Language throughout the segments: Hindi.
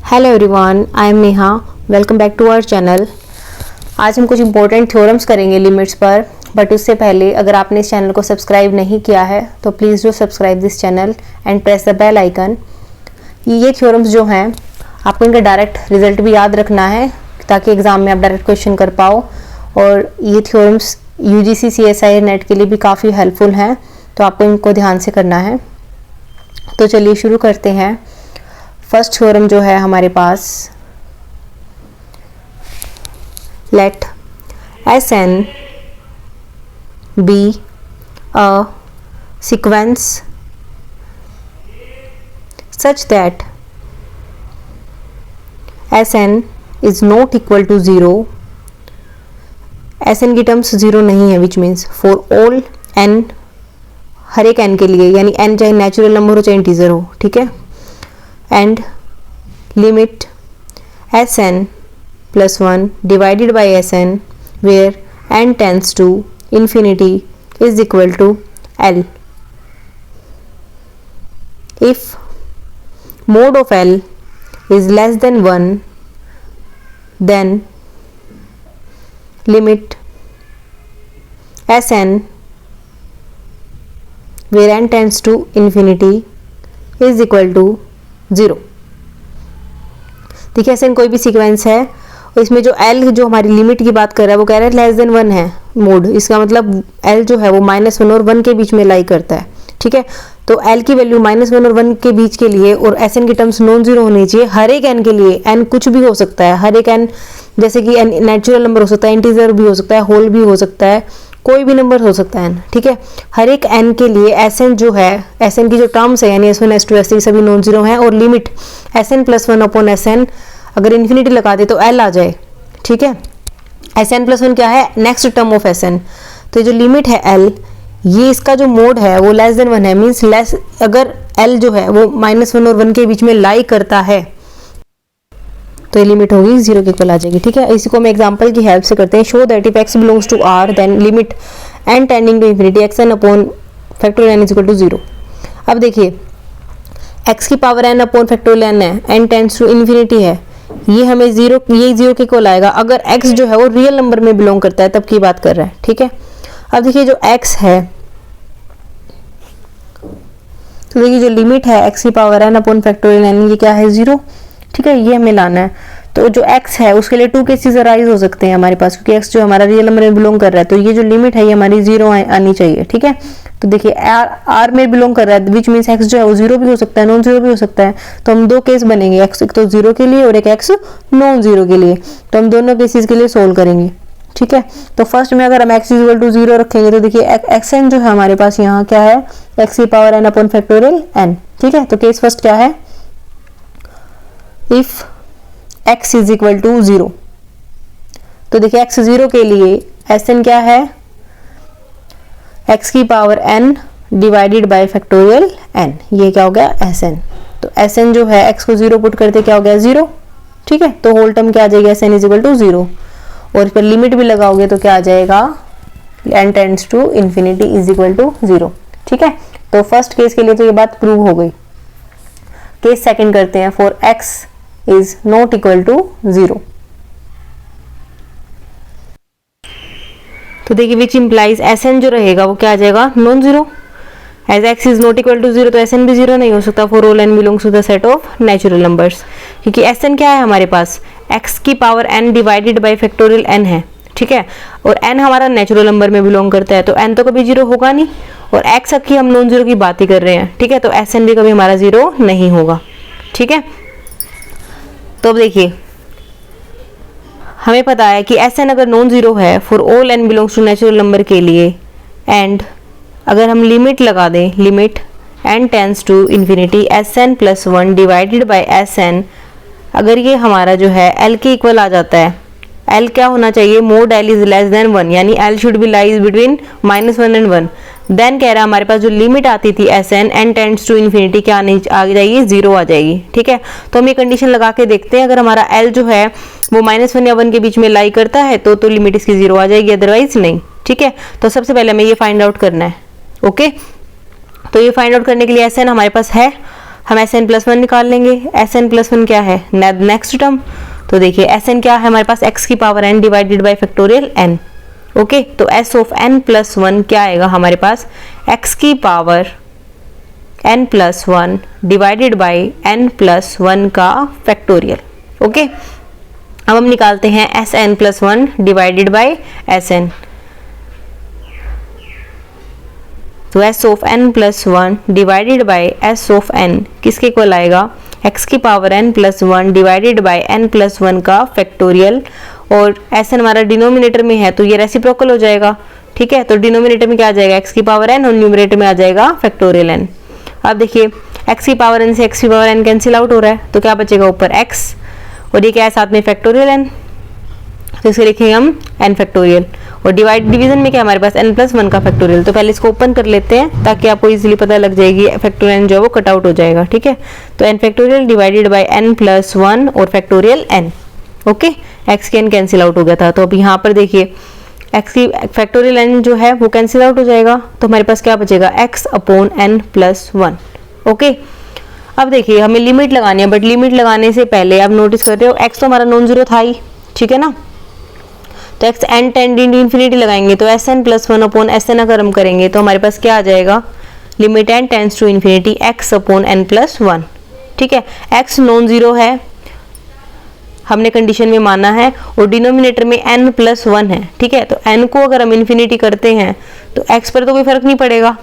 Hello everyone, I am Neha. Welcome back to our channel. आज हम कुछ इंपॉर्टेंट थ्योरम्स करेंगे लिमिट्स पर, बट उससे पहले अगर आपने इस चैनल को सब्सक्राइब नहीं किया है तो please do subscribe this channel and press the bell icon. ये थ्योरम्स जो हैं आपको इनका डायरेक्ट रिजल्ट भी याद रखना है ताकि एग्ज़ाम में आप डायरेक्ट क्वेश्चन कर पाओ, और ये थ्योरम्स यूजीसी सीएसआई नेट के लिए भी काफ़ी हेल्पफुल हैं, तो आपको इनको ध्यान से करना है। तो चलिए शुरू करते हैं। फर्स्ट थ्योरम जो है हमारे पास, let Sn be a sequence such that Sn is not equal to 0। Sn की टर्म्स 0 नहीं है, which means for all n, हर एक n के लिए, यानी n चाहे नेचुरल नंबर हो चाहे इंटीजर हो, ठीक है। And limit Sn plus 1 divided by Sn where n tends to infinity is equal to L. If mod of L is less than 1, then limit Sn where n tends to infinity is equal to 0। देखिए Sn कोई भी सीक्वेंस है और इसमें जो L जो हमारी लिमिट की बात कर रहा है वो कह रहा है लेस देन 1 है मोड, इसका मतलब L जो है वो -1 और 1 के बीच में लाई करता है, ठीक है। तो L की वैल्यू -1 और 1 के बीच के लिए और Sn की टर्म्स नॉन जीरो होनी चाहिए हर एक n के लिए। n कुछ भी हो सकता है, हर एक n, जैसे कि n नेचुरल नंबर हो सकता है, इंटीजर भी हो सकता है, होल भी हो सकता है, कोई भी नंबर हो सकता है n, ठीक है। हर एक n के लिए Sn जो है, Sn की जो टर्म्स है यानी S1 S2 S3 सभी नॉन जीरो हैं, और लिमिट Sn + 1 अपॉन Sn अगर इन्फिनिटी लगा दे तो L आ जाए, ठीक है। Sn + 1 क्या है, नेक्स्ट टर्म ऑफ Sn। तो जो लिमिट है L, ये इसका जो मोड है वो लेस देन 1 है, मीन्स लेस, अगर L जो है वो -1 और 1 के बीच में लाई करता है तो ये लिमिट होगी 0 के इक्वल आ जाएगी, ठीक है। इसी को हम एग्जांपल की हेल्प से करते हैं। Show that if x belongs to R then limit n tending to infinity xn upon factorial n is equal to 0। अब देखिए x की power n upon factorial n है, n टेंड्स टू इन्फिनिटी है, ये हमें 0 के इक्वल आएगा अगर x जो है वो रियल नंबर में बिलोंग करता है, तब की बात कर रहा है, ठीक है। अब देखिए जो x है, तो देखिए जो लिमिट है x की power n upon factorial n, ये क्या है 0, ठीक है, ये हमें लाना है। तो जो x है उसके लिए 2 केसेस अराइज हो सकते हैं हमारे पास, क्योंकि x जो हमारा रियल नंबर में बिलोंग कर रहा है, तो ये जो लिमिट है ये हमारी 0 आनी चाहिए, ठीक है। तो देखिए r में बिलोंग कर रहा है, विच मीन्स x जो है वो 0 भी हो सकता है, नॉन जीरो भी हो सकता है। तो हम 2 केस बनेंगे, x एक तो 0 के लिए और एक x नॉन जीरो के लिए, तो हम दोनों केसेस के लिए सोल्व करेंगे, ठीक है। तो फर्स्ट में अगर हम x इक्वल टू 0 रखेंगे तो देखिए xn जो है हमारे पास यहाँ क्या है, x की power n upon factorial n, ठीक है। तो केस फर्स्ट क्या है, if x is equal to 0, तो देखिए x 0 के लिए Sn क्या है, x की power n divided by factorial n, ये क्या हो गया Sn। तो Sn जो है x को 0 पुट करते क्या हो गया 0, ठीक है। तो होल टर्म क्या आ जाएगा, Sn इज इक्वल टू 0, और इस पर लिमिट भी लगाओगे तो क्या आ जाएगा, n tends to infinity is equal to 0, ठीक है। तो फर्स्ट केस के लिए तो ये बात प्रूव हो गई। केस सेकंड करते हैं, for x is not equal to 0। तो देखिए विच इम्प्लाइज Sn जो रहेगा वो क्या आ जाएगा, non zero. As x is not equal to 0 तो Sn भी 0 नहीं हो सकता for all n belongs to the set of natural numbers, क्योंकि Sn क्या है हमारे पास, x की power n divided by factorial n है, ठीक है। और n हमारा नेचुरल नंबर में बिलोंग करता है, तो n तो कभी 0 होगा नहीं, और x की हम नॉन जीरो की बात ही कर रहे हैं, ठीक है। तो Sn भी कभी हमारा 0 नहीं होगा, ठीक है। तो अब देखिए हमें पता है कि Sn अगर नॉन जीरो है for all n belongs to natural number के लिए, एंड अगर हम लिमिट लगा दें, limit n tends to infinity Sn + 1 divided by Sn, अगर ये हमारा जो है L के इक्वल आ जाता है, L क्या होना चाहिए, mod L is less than 1, यानी L should be lies between -1 and 1। Then कह रहा है हमारे पास जो लिमिट आती थी Sn n tends to infinity क्या आ जाएगी, 0 आ जाएगी, ठीक है। तो हम ये कंडीशन लगा के देखते हैं, अगर हमारा L जो है वो -1 या 1 के बीच में लाई करता है तो लिमिट इसकी 0 आ जाएगी, अदरवाइज नहीं, ठीक है। तो सबसे पहले हमें ये फाइंड आउट करना है, ओके। तो ये फाइंड आउट करने के लिए Sn हमारे पास है, हम Sn+1 निकाल लेंगे। Sn+1 क्या है, नेक्स्ट टर्म। तो देखिए Sn क्या है हमारे पास, x की power n divided by factorial n। Okay, तो S ऑफ n+1 क्या आएगा हमारे पास, x की power n+1 divided by n+1 का फैक्टोरियल। ओके, अब हम निकालते हैं Sn+1 डिवाइडेड बाई Sn। तो S of n+1 divided by S of n किसके इक्वल आएगा, x की power n+1 divided by n+1 का फैक्टोरियल। और Sn हमारा डिनोमिनेटर में है तो ये रेसिप्रोकल हो जाएगा। ठीक है, तो डिनोमिनेटर में क्या आ जाएगा, x की पावर n और न्यूमरेटर में आ जाएगा फैक्टोरियल n। अब देखिए x की पावर n से x की पावर n कैंसिल आउट हो रहा है, तो क्या बचेगा ऊपर x, और ये क्या है साथ में फैक्टोरियल n, तो इसे लिखेंगे हम n फैक्टोरियल। और डिवीजन में क्या हमारे पास n+1 का फैक्टोरियल। तो पहले इसको ओपन कर लेते हैं ताकि आपको इजीली पता लग जाएगी, फैक्टोरियल n जो है वो कट आउट हो जाएगा। ठीक है, तो n factorial divided by n+1 और फैक्टोरियल n। ओके, x के n कैंसिल आउट हो गया था, तो अब यहाँ पर देखिए x की फैक्टोरियल n जो है वो कैंसिल आउट हो जाएगा, तो हमारे पास क्या बचेगा, x अपॉन n+1। ओके, अब देखिए हमें लिमिट लगानी है, बट लिमिट लगाने से पहले आप नोटिस कर रहे हो x तो हमारा नॉन जीरो था ही, ठीक है ना, तो x n tend into infinity लगाएंगे तो Sn+1 अपॉन Sn अगर हम करेंगे तो हमारे पास क्या आ जाएगा, limit n tends to infinity x upon n+1। ठीक है, x नॉन जीरो है, हमने कंडीशन में माना है, और डिनोमिनेटर में n+1 है। ठीक है, तो n को अगर हम इन्फिनिटी करते हैं तो x पर तो कोई फर्क नहीं पड़ेगा।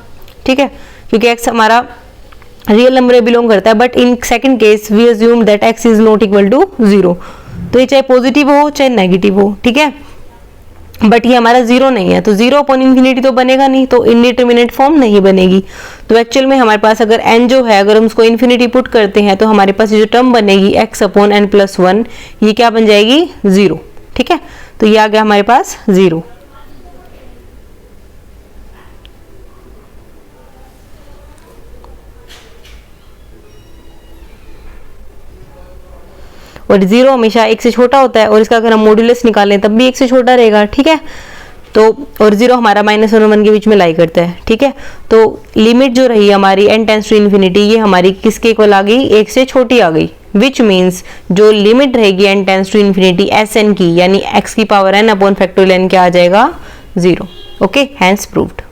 ठीक है, क्योंकि x हमारा रियल नंबर में बिलोंग करता है, but in second case we assume that x is not equal to 0। तो ये चाहे पॉजिटिव हो चाहे नेगेटिव हो, ठीक है, बट ये हमारा जीरो नहीं है, तो जीरो अपॉन इन्फिनिटी तो बनेगा नहीं, तो इनडिटरमिनेट फॉर्म नहीं बनेगी। तो एक्चुअल में हमारे पास अगर n जो है अगर हम उसको इन्फिनिटी पुट करते हैं तो हमारे पास ये जो टर्म बनेगी x अपॉन n+1 ये क्या बन जाएगी, जीरो। ठीक है, तो ये आ गया हमारे पास जीरो। और जीरो हमेशा एक से छोटा होता है, और इसका अगर हम मॉड्यूलस निकालें तब भी एक से छोटा रहेगा। ठीक है, तो और जीरो हमारा -1 और 1 के बीच में लाई करता है। ठीक है, तो लिमिट जो रही हमारी n टेंड्स टू इन्फिनिटी ये हमारी किसके इक्वल आ गई, एक से छोटी आ गई, विच मीन्स जो लिमिट रहेगी n tends to infinity Sn की, यानी x की power n upon factorial n क्या आ जाएगा, जीरो। Okay, hence proved.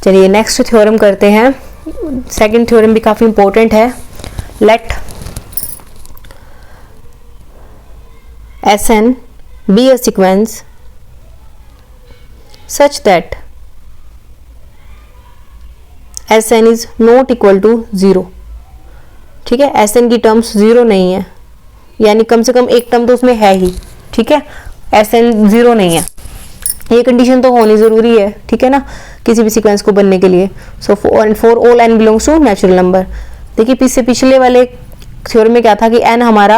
चलिए नेक्स्ट थ्योरम करते हैं। सेकंड थ्योरम भी काफी इंपॉर्टेंट है। Let Sn be a sequence such that Sn is not equal to 0। ठीक है, Sn की टर्म्स जीरो नहीं है, यानी कम से कम एक टर्म तो उसमें है ही। ठीक है, Sn जीरो नहीं है, ये कंडीशन तो होनी जरूरी है। ठीक है ना, किसी भी सीक्वेंस को बनने के लिए। So for all n belongs to natural number. देखिए पिछले वाले थ्योरम में क्या था कि n हमारा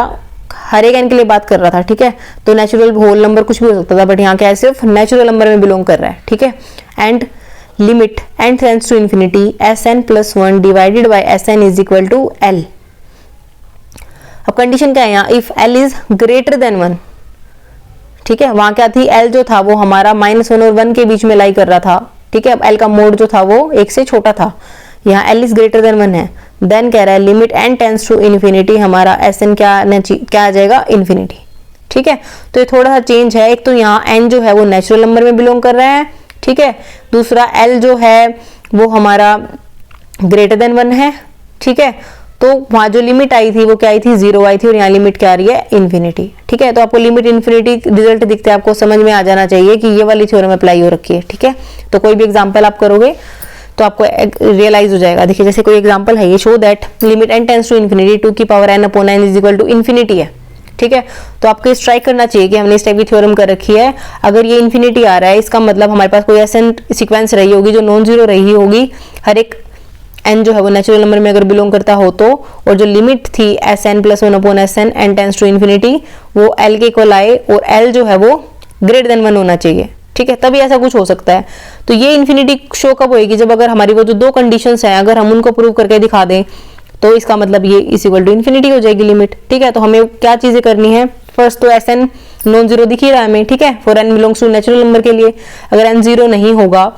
हर एक n के लिए बात कर रहा था। ठीक है, तो नेचुरल होल नंबर कुछ भी हो सकता था, बट यहाँ क्या सिर्फ नेचुरल नंबर में बिलोंग कर रहा है। ठीक है, and limit n tends to infinity Sn+1 divided by Sn is equal to l। अब कंडीशन क्या है यहाँ, if l is greater than 1। ठीक है, वहां क्या थी, l जो था वो हमारा -1 और 1 के बीच में लाई कर रहा था। ठीक है, अब l का मोड जो था वो एक से छोटा था, यहाँ l इज ग्रेटर देन 1 है। देन कह रहा है limit n tends to infinity, हमारा Sn क्या आ जाएगा, इन्फिनिटी। ठीक है, तो ये थोड़ा सा चेंज है। एक तो यहाँ n जो है वो नेचुरल नंबर में बिलोंग कर रहा है। ठीक है, दूसरा l जो है वो हमारा ग्रेटर देन 1 है। ठीक है, तो वहां जो लिमिट आई थी वो क्या आई थी, 0 आई थी, और यहाँ लिमिट क्या आ रही है, इन्फिनिटी। ठीक है, तो आपको लिमिट इन्फिनिटी रिजल्ट दिखते हैं, आपको समझ में आ जाना चाहिए कि ये वाली थ्योरम अप्लाई हो रखी है। ठीक है, तो कोई भी एग्जांपल आप करोगे तो आपको रियलाइज हो जाएगा। देखिए जैसे कोई एग्जांपल है, ये show that limit n tends to infinity 2 की power n upon n is equal to infinity है। ठीक है, तो आपको स्ट्राइक करना चाहिए कि हमने इस टाइप की थ्योरम कर रखी है। अगर ये इन्फिनिटी आ रहा है, इसका मतलब हमारे पास कोई Sn सीक्वेंस रही होगी जो नॉन जीरो रही होगी, हर एक n जो है वो नेचुरल नंबर में अगर बिलोंग करता हो तो, और जो लिमिट थी Sn+1 upon Sn n tends to infinity वो l के इक्वल आए, और l जो है वो ग्रेटर देन 1 होना चाहिए। ठीक है, तभी ऐसा कुछ हो सकता है। तो ये इन्फिनिटी शो कब होएगी, जब अगर हमारी वो जो दो कंडीशंस हैं अगर हम उनको प्रूव करके दिखा दें तो इसका मतलब ये इज इक्वल टू इन्फिनिटी हो जाएगी लिमिट। ठीक है, तो हमें क्या चीजें करनी है, फर्स्ट तो एस एन नॉन जीरो दिख ही रहा है हमें, ठीक है, for n belongs to natural number के लिए। अगर एन जीरो नहीं होगा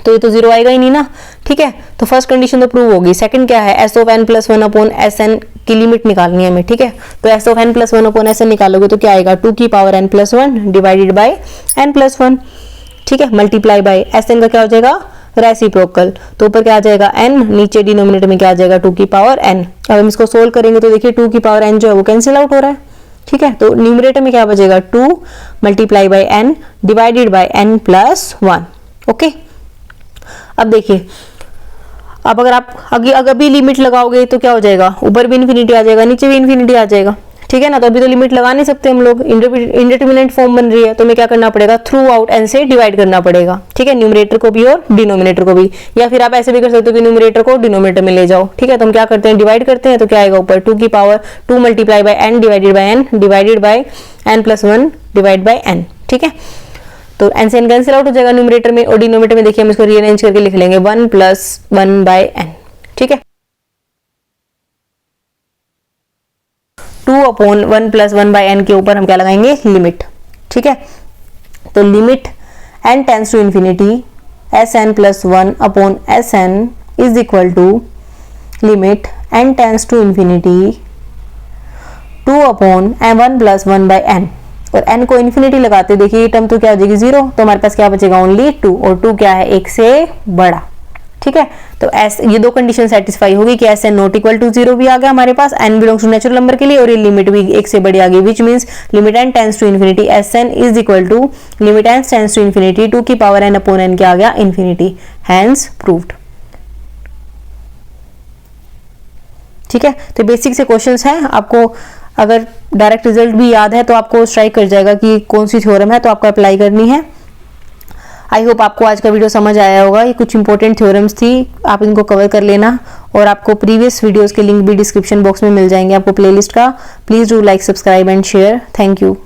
तो ये तो जीरो आएगा ही नहीं ना, ठीक है। तो फर्स्ट कंडीशन तो प्रूव होगी। सेकंड क्या है, S of n plus one upon S n की लिमिट निकालनी है हमें, ठीक है। तो S of n plus one upon S n निकालोगे तो क्या आएगा, 2 की power n plus one divided by n plus one, ठीक है, मल्टीप्लाई बाई एस एन का क्या हो जाएगा, रेसिप्रोकल। तो ऊपर क्या आ जाएगा n, नीचे डिनोमिनेटर में क्या आ जाएगा 2 की पावर n। अब हम इसको सोल्व करेंगे तो देखिए 2 की पावर n जो है वो कैंसिल आउट हो रहा है, ठीक है। तो न्यूमरेटर में क्या बचेगा 2 multiply by n divided by n plus 1, okay. अब देखिए, अब अगर आप अगर भी लिमिट लगाओगे तो क्या हो जाएगा, ऊपर भी इन्फिनिटी आ जाएगा, नीचे भी इन्फिनिटी आ जाएगा, ठीक है ना। तो अभी तो लिमिट लगा नहीं सकते हम लोग, इंडिटरमिनेट फॉर्म बन रही है, तो हमें क्या करना पड़ेगा, थ्रू आउट एन से डिवाइड करना पड़ेगा, ठीक है, न्यूमरेटर को भी और डिनोमिनेटर को भी। या फिर आप ऐसे भी कर सकते हो कि न्यूमरेटर को डिनोमिनेटर में ले जाओ, ठीक है। तो हम क्या करते हैं, डिवाइड करते हैं, तो क्या आएगा ऊपर 2 की power 2 multiply by n divided by n plus 1 divide by n, ठीक है। तो एन से एन कैंसिल आउट हो जाएगा न्यूमरेटर में, और डिनोमिनेटर में देखिए हम इसको रीअरेंज करके लिख लेंगे 1 प्लस 1 बाई एन, ठीक है। 2 अपॉन 1 प्लस 1 बाई एन के ऊपर हम क्या लगाएंगे, लिमिट, ठीक है। तो limit n tends to infinity S n plus 1 upon S n is equal to limit n tends to infinity 2 upon 1 plus 1 by n, और n को इन्फिनिटी लगाते देखिए ये टर्म तो क्या हो जाएगी 0, तो हमारे पास क्या बचेगा ओनली 2, और 2 क्या है, 1 से बड़ा, ठीक है। तो एस ये दो कंडीशन सेटिस्फाई होगी कि S n not equal to 0 भी आ गया हमारे पास, n belongs to natural number के लिए, और ये लिमिट भी 1 से बड़ी आ गई, which means limit n tends to infinity S n is equal to limit n tends to infinity 2 की पावर n अपॉन n क्या आ गया, इन्फिनिटी, हैंस प्रूव्ड, ठीक है। तो बेसिक से क्वेश्चंस हैं, आपको अगर डायरेक्ट रिजल्ट भी याद है तो आपको स्ट्राइक कर जाएगा कि कौन सी थ्योरम है, तो आपको अप्लाई करनी है। आई होप आपको आज का वीडियो समझ आया होगा। ये कुछ इंपॉर्टेंट थ्योरम्स थी, आप इनको कवर कर लेना, और आपको प्रीवियस वीडियोस के लिंक भी डिस्क्रिप्शन बॉक्स में मिल जाएंगे आपको प्लेलिस्ट का। Please do like, subscribe and share. Thank you.